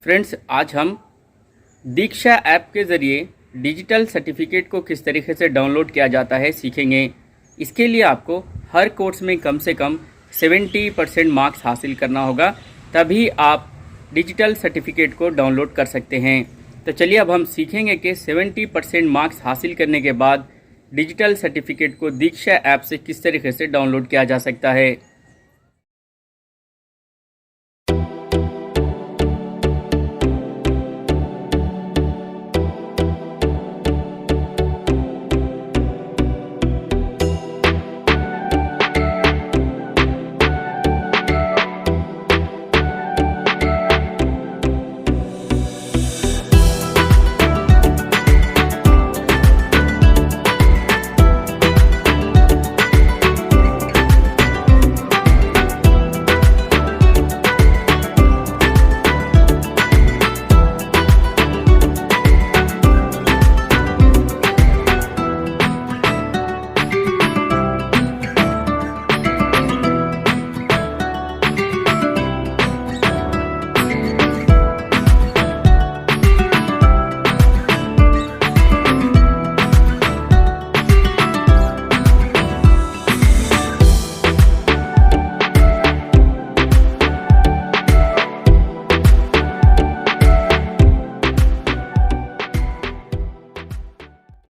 Friends, आज हम दीक्षा app के ज़रिए डिजिटल सर्टिफिकेट को किस तरीके से डाउनलोड किया जाता है सीखेंगे। इसके लिए आपको हर कोर्स में कम से कम 70% मार्क्स हासिल करना होगा, तभी आप डिजिटल सर्टिफिकेट को डाउनलोड कर सकते हैं। तो चलिए अब हम सीखेंगे कि 70% मार्क्स हासिल करने के बाद डिजिटल सर्टिफिकेट को दीक्षा ऐप से किस तरीके से डाउनलोड किया जा सकता है।